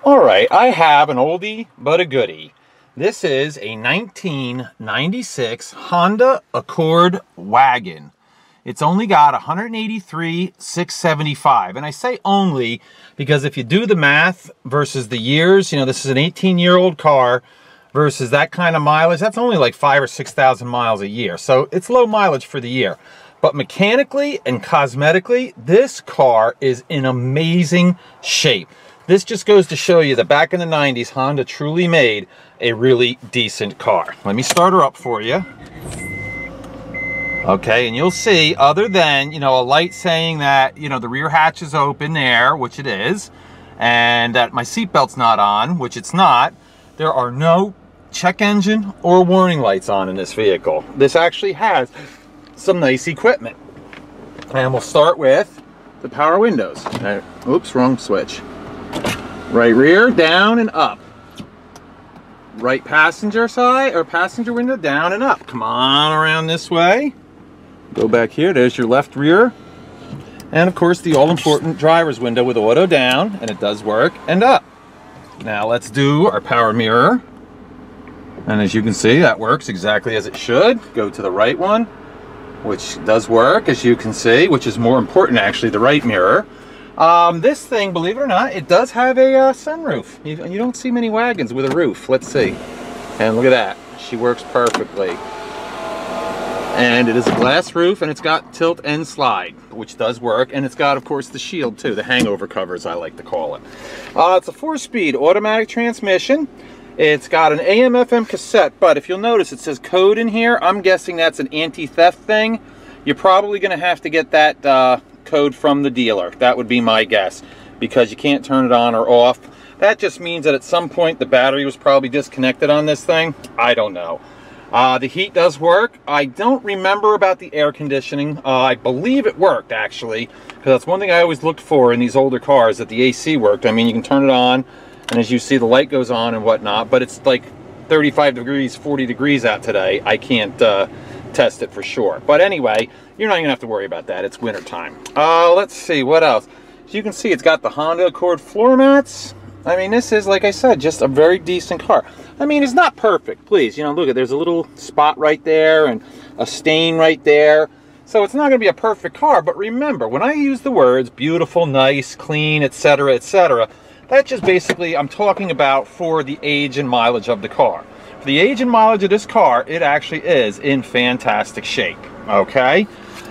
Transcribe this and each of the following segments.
Alright, I have an oldie but a goodie. This is a 1996 Honda Accord wagon. It's only got 183,675, and I say only because if you do the math versus the years, you know, this is an 18-year-old car versus that kind of mileage, that's only like 5,000 or 6,000 miles a year. So it's low mileage for the year. But mechanically and cosmetically, this car is in amazing shape. This just goes to show you that back in the 90s, Honda truly made a really decent car. Let me start her up for you. Okay, and you'll see, other than, you know, a light saying that, you know, the rear hatch is open there, which it is, and that my seatbelt's not on, which it's not, there are no check engine or warning lights on in this vehicle. This actually has some nice equipment. And we'll start with the power windows. Oops, wrong switch. Right rear, down and up. Right passenger side, or passenger window, down and up. Come on around this way. Go back here, there's your left rear. And of course the all-important driver's window with auto down, and it does work, and up. Now let's do our power mirror. And as you can see, that works exactly as it should. Go to the right one, which does work, as you can see, which is more important actually, the right mirror. This thing, believe it or not, it does have a sunroof. You don't see many wagons with a roof. Let's see. And look at that. She works perfectly. And it is a glass roof, and it's got tilt and slide, which does work. And it's got, of course, the shield, too. The hangover cover, as I like to call it. It's a 4-speed automatic transmission. It's got an AM/FM cassette, but if you'll notice, it says code in here. I'm guessing that's an anti-theft thing. You're probably going to have to get that code from the dealer. That would be my guess, because you can't turn it on or off. That just means that at some point the battery was probably disconnected on this thing. I don't know. The heat does work. I don't remember about the air conditioning. I believe it worked, actually, because that's one thing I always looked for in these older cars, that the AC worked. I mean, you can turn it on, and as you see, the light goes on and whatnot, but it's like 35 degrees, 40 degrees out today. I can't test it for sure. But anyway, you're not going to have to worry about that. It's winter time. Let's see, what else? As you can see, it's got the Honda Accord floor mats. I mean, this is, like I said, just a very decent car. I mean, it's not perfect, please. You know, look, there's a little spot right there and a stain right there. So it's not going to be a perfect car, but remember, when I use the words beautiful, nice, clean, etc., etc., that's just basically, I'm talking about for the age and mileage of the car. For the age and mileage of this car, it actually is in fantastic shape, okay?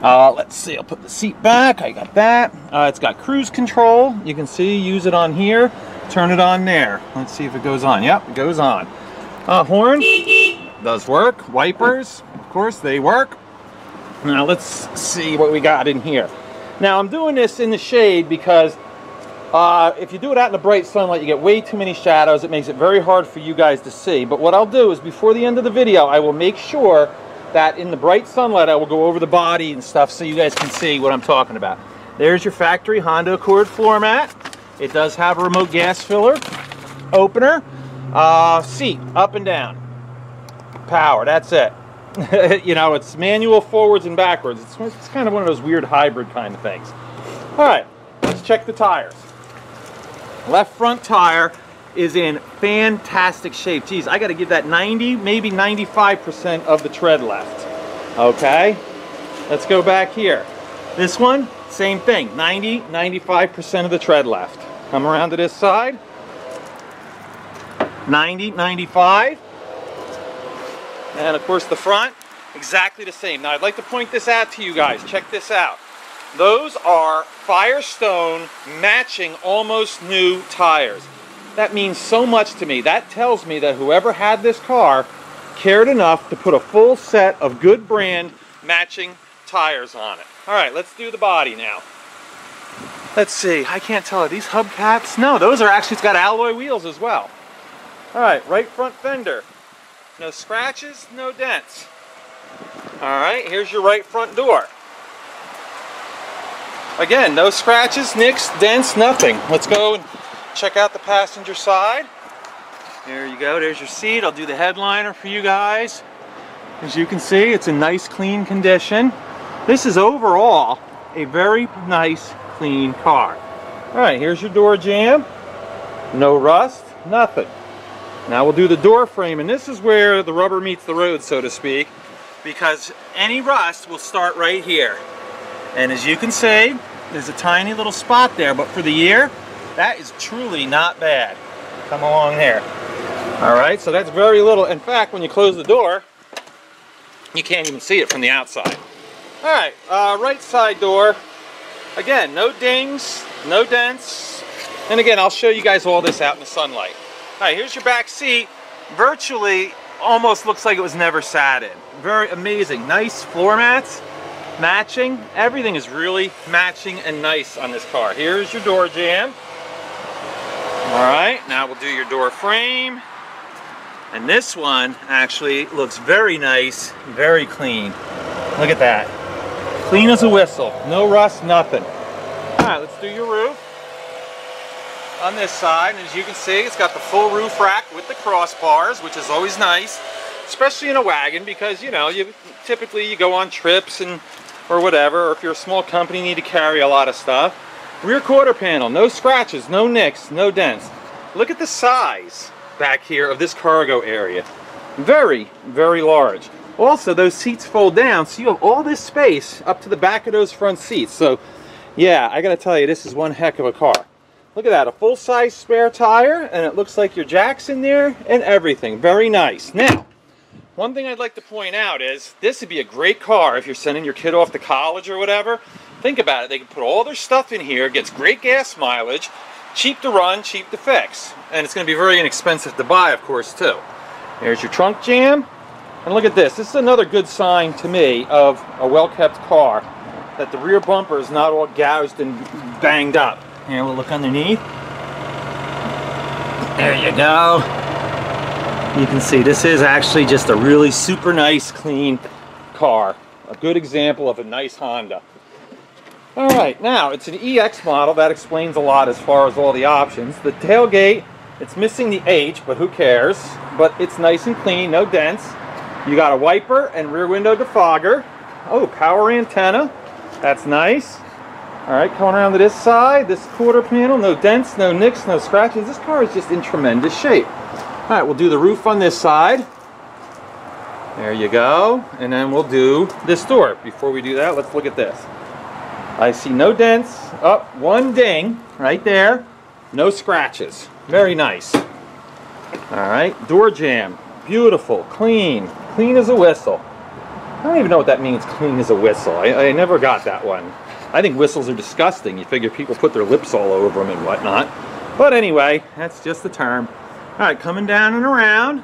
Let's see, I'll put the seat back, I got that. It's got cruise control, you can see, use it on here, turn it on there. Let's see if it goes on. Yep, it goes on. Horn, does work. Wipers, of course, they work. Now let's see what we got in here. Now I'm doing this in the shade because if you do it out in the bright sunlight, you get way too many shadows. It makes it very hard for you guys to see. But what I'll do is, before the end of the video, I will make sure that in the bright sunlight, I will go over the body and stuff so you guys can see what I'm talking about. There's your factory Honda Accord floor mat. It does have a remote gas filler, opener, seat, up and down, power, that's it. You know, it's manual forwards and backwards. It's kind of one of those weird hybrid kind of things. All right, let's check the tires. Left front tire is in fantastic shape. Geez, I got to give that 90, maybe 95% of the tread left. Okay, let's go back here. This one, same thing, 90, 95% of the tread left. Come around to this side, 90, 95. And of course the front, exactly the same. Now I'd like to point this out to you guys. Check this out. Those are Firestone matching almost new tires. That means so much to me. That tells me that whoever had this car cared enough to put a full set of good brand matching tires on it. All right, let's do the body now. Let's see, I can't tell, are these hubcaps? No, those are actually, it's got alloy wheels as well. All right, right front fender. No scratches, no dents. All right, here's your right front door. Again, no scratches, nicks, dents, nothing. Let's go and check out the passenger side. There you go, there's your seat. I'll do the headliner for you guys. As you can see, it's in nice, clean condition. This is overall a very nice, clean car. All right, here's your door jamb. No rust, nothing. Now we'll do the door frame, and this is where the rubber meets the road, so to speak, because any rust will start right here. And as you can see, there's a tiny little spot there, but for the year, that is truly not bad. Come along here. All right, so that's very little. In fact, when you close the door, you can't even see it from the outside. All right, right side door. Again, no dings, no dents. And again, I'll show you guys all this out in the sunlight. All right, here's your back seat. Virtually almost looks like it was never sat in. Very amazing. Nice floor mats, matching. Everything is really matching and nice on this car. Here's your door jamb. All right, now we'll do your door frame. And this one actually looks very nice, very clean. Look at that. Clean as a whistle. No rust, nothing. All right, let's do your roof. On this side, and as you can see, it's got the full roof rack with the crossbars, which is always nice, especially in a wagon, because you know, typically you go on trips and or whatever, or if you're a small company, you need to carry a lot of stuff. Rear quarter panel, no scratches, no nicks, no dents. Look at the size back here of this cargo area. Very, very large. Also, those seats fold down, so you have all this space up to the back of those front seats. So, yeah, I gotta tell you, this is one heck of a car. Look at that, a full-size spare tire, and it looks like your jack's in there and everything. Very nice. Now, one thing I'd like to point out is this would be a great car if you're sending your kid off to college or whatever. Think about it. They can put all their stuff in here, gets great gas mileage, cheap to run, cheap to fix. And it's going to be very inexpensive to buy, of course, too. There's your trunk jamb. And look at this. This is another good sign to me of a well-kept car, that the rear bumper is not all gouged and banged up. Here, we'll look underneath. There you go. You can see this is actually just a really super nice, clean car. A good example of a nice Honda. All right, now it's an EX model. That explains a lot as far as all the options. The tailgate, it's missing the H, but who cares? But it's nice and clean, no dents. You got a wiper and rear window defogger. Oh, power antenna. That's nice. All right, coming around to this side, this quarter panel, no dents, no nicks, no scratches. This car is just in tremendous shape. All right, we'll do the roof on this side. There you go. And then we'll do this door. Before we do that, let's look at this. I see no dents. Oh, one ding right there. No scratches. Very nice. All right, door jamb. Beautiful, clean. Clean as a whistle. I don't even know what that means, clean as a whistle. I never got that one. I think whistles are disgusting. You figure people put their lips all over them and whatnot. But anyway, that's just the term. All right, coming down and around.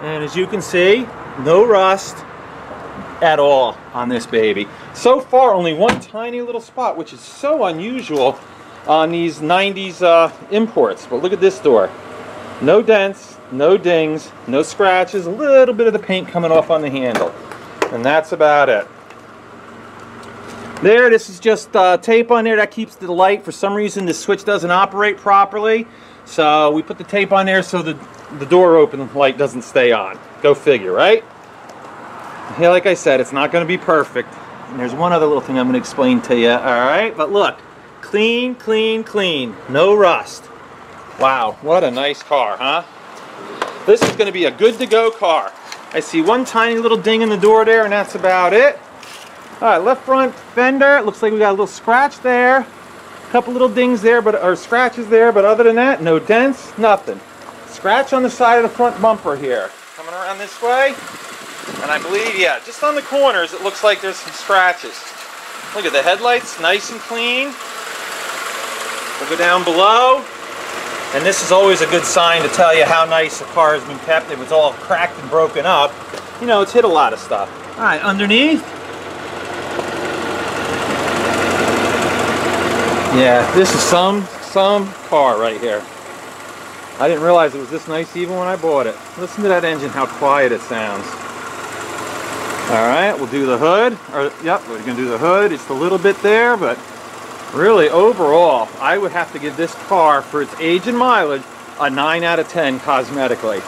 And as you can see, no rust at all on this baby. So far, only one tiny little spot, which is so unusual on these 90s imports. But look at this door. No dents, no dings, no scratches, a little bit of the paint coming off on the handle. And that's about it. There, this is just tape on there that keeps the light. For some reason, the switch doesn't operate properly. So we put the tape on there so the door open light doesn't stay on. Go figure, right? Yeah, like I said, it's not going to be perfect. And there's one other little thing I'm going to explain to you. All right, but look, clean, clean, clean. No rust. Wow, what a nice car, huh? This is going to be a good-to-go car. I see one tiny little ding in the door there, and that's about it. All right, left front fender. It looks like we got a little scratch there. A couple little dings there, or scratches there, but other than that, no dents, nothing. Scratch on the side of the front bumper here. Coming around this way, and I believe, yeah, just on the corners, it looks like there's some scratches. Look at the headlights, nice and clean. We'll go down below. And this is always a good sign to tell you how nice a car has been kept. If it's all cracked and broken up, you know, it's hit a lot of stuff. All right, underneath. Yeah, this is some car right here. I didn't realize it was this nice even when I bought it. Listen to that engine, how quiet it sounds. All right, we'll do the hood. Yep, we're gonna do the hood. It's a little bit there, but really, overall, I would have to give this car, for its age and mileage, a 9 out of 10 cosmetically.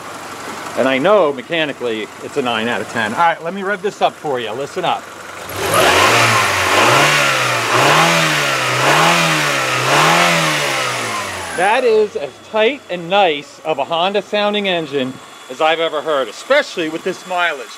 And I know mechanically it's a 9 out of 10. All right, let me rev this up for you. Listen up. That is as tight and nice of a Honda sounding engine as I've ever heard, especially with this mileage.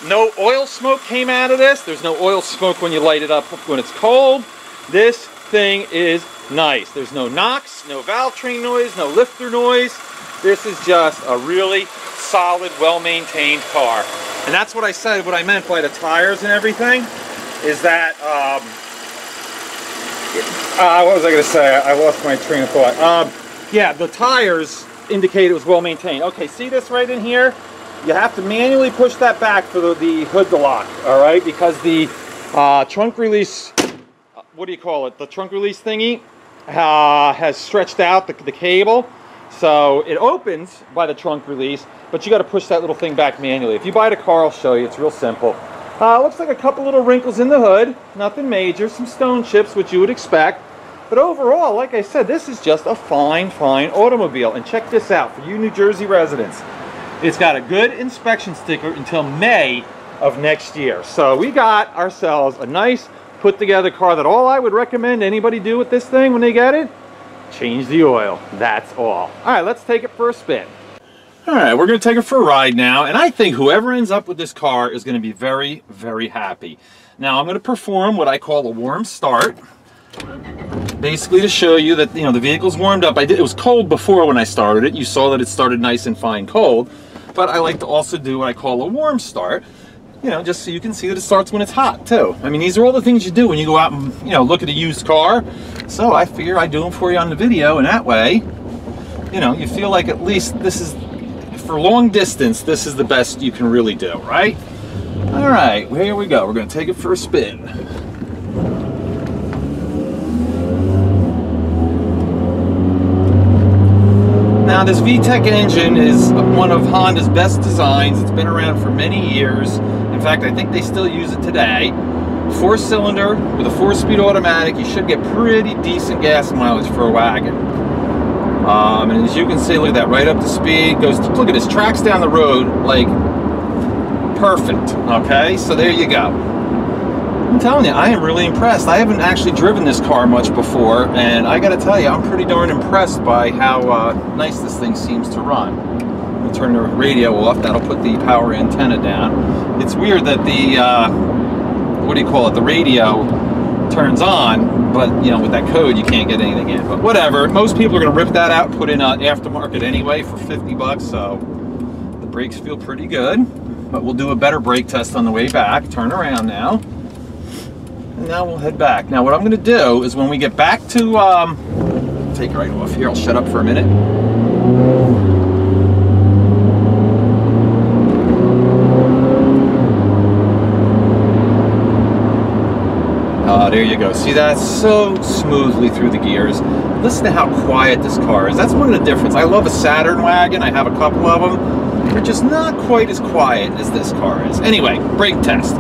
No oil smoke came out of this. There's no oil smoke when you light it up when it's cold. This thing is nice. There's no knocks, no valve train noise, no lifter noise. This is just a really solid, well-maintained car. And that's what I said, what I meant by the tires and everything, is that, what was I going to say? I lost my train of thought. Yeah, the tires indicate it was well-maintained. Okay, see this right in here? You have to manually push that back for the hood to lock, all right? Because the trunk release, what do you call it? The trunk release thingy has stretched out the cable. So it opens by the trunk release, but you got to push that little thing back manually. If you buy the car, I'll show you. It's real simple. Looks like a couple little wrinkles in the hood. Nothing major. Some stone chips, which you would expect. But overall, like I said, this is just a fine, fine automobile. And check this out for you New Jersey residents. It's got a good inspection sticker until May of next year. So we got ourselves a nice put together car that all I would recommend anybody do with this thing when they get it, change the oil. That's all. All right, let's take it for a spin. All right, we're going to take it for a ride now, and I think whoever ends up with this car is going to be very, very happy. Now, I'm going to perform what I call a warm start, basically to show you that, you know, the vehicle's warmed up. It was cold before when I started it. You saw that it started nice and fine cold, but I like to also do what I call a warm start, you know, just so you can see that it starts when it's hot, too. I mean, these are all the things you do when you go out and, you know, look at a used car. So I figure I do them for you on the video, and that way, you know, you feel like at least this is, for long distance, this is the best you can really do, right? All right, here we go. We're going to take it for a spin. Now, this VTEC engine is one of Honda's best designs. It's been around for many years. In fact, I think they still use it today. 4-cylinder with a 4-speed automatic. You should get pretty decent gas mileage for a wagon. And as you can see, look at that, right up to speed. Goes, look at this, tracks down the road like perfect. Okay, so there you go. I'm telling you, I am really impressed. I haven't actually driven this car much before, and I gotta tell you, I'm pretty darn impressed by how nice this thing seems to run. I'm gonna turn the radio off. That'll put the power antenna down. It's weird that the what do you call it, the radio turns on, but you know, with that code you can't get anything in. But whatever, most people are going to rip that out and put in aftermarket anyway for 50 bucks, so the brakes feel pretty good. But we'll do a better brake test on the way back. Turn around now, and now we'll head back. Now what I'm going to do is when we get back to take it right off here, I'll shut up for a minute. There you go. See that? So smoothly through the gears. Listen to how quiet this car is. That's one of the difference. I love a Saturn wagon. I have a couple of them. They're just not quite as quiet as this car is. Anyway, brake test.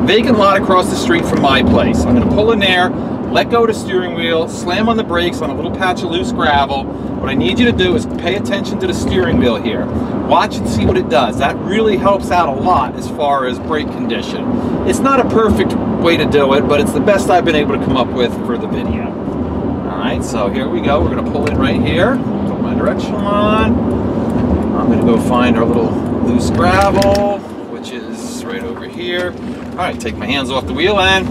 Vacant lot across the street from my place. I'm going to pull in there, let go of the steering wheel, slam on the brakes on a little patch of loose gravel. What I need you to do is pay attention to the steering wheel here. Watch and see what it does. That really helps out a lot as far as brake condition. It's not a perfect way to do it, but it's the best I've been able to come up with for the video. All right, so here we go. We're going to pull in right here. Put my directional on. I'm going to go find our little loose gravel, which is right over here. All right, take my hands off the wheel and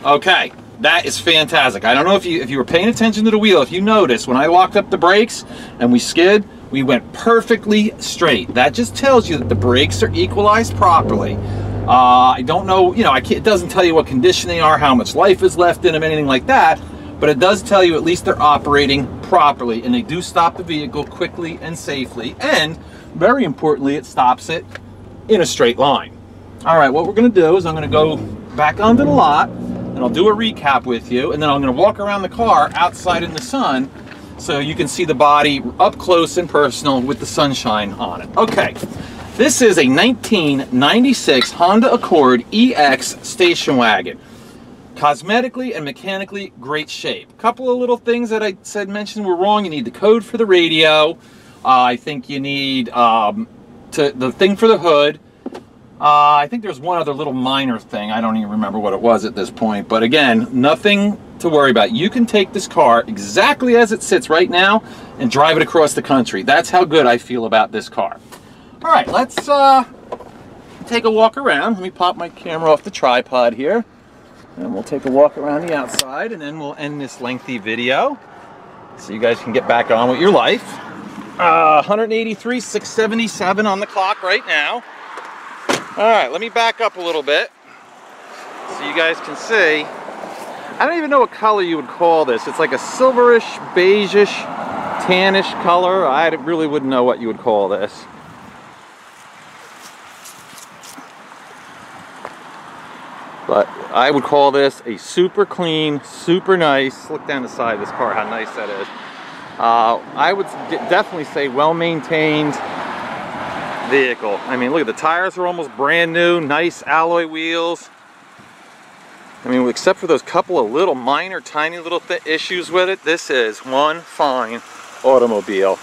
okay. That is fantastic. I don't know if you were paying attention to the wheel, if you noticed, when I locked up the brakes and we skid, we went perfectly straight. That just tells you that the brakes are equalized properly. I don't know, you know, it doesn't tell you what condition they are, how much life is left in them, anything like that, but it does tell you at least they're operating properly, and they do stop the vehicle quickly and safely, and very importantly, it stops it in a straight line. All right, what we're going to do is I'm going to go back onto the lot, and I'll do a recap with you, and then I'm going to walk around the car outside in the sun so you can see the body up close and personal with the sunshine on it. Okay, this is a 1996 Honda Accord EX station wagon. Cosmetically and mechanically great shape. A couple of little things that I mentioned were wrong. You need the code for the radio. I think you need the thing for the hood. I think there's one other little minor thing. I don't even remember what it was at this point. But again, nothing to worry about. You can take this car exactly as it sits right now and drive it across the country. That's how good I feel about this car. All right, let's take a walk around. Let me pop my camera off the tripod here, and we'll take a walk around the outside, and then we'll end this lengthy video so you guys can get back on with your life. 183,677 on the clock right now. All right, let me back up a little bit so you guys can see. I don't even know what color you would call this. It's like a silverish, beigeish, tannish color. I really wouldn't know what you would call this. But I would call this a super clean, super nice. Look down the side of this car, how nice that is. I would definitely say well-maintained vehicle. I mean, look, the tires are almost brand new, nice alloy wheels. I mean, except for those couple of little minor, tiny little issues with it, this is one fine automobile.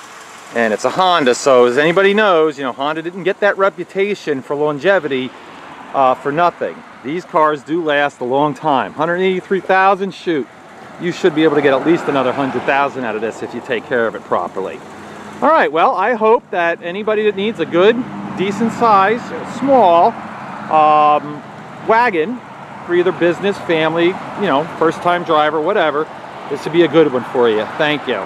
And it's a Honda, so as anybody knows, you know, Honda didn't get that reputation for longevity for nothing. These cars do last a long time. 183,000, shoot. You should be able to get at least another 100,000 out of this if you take care of it properly. All right, well, I hope that anybody that needs a good, decent size, small wagon for either business, family, you know, first-time driver, whatever, this would be a good one for you. Thank you.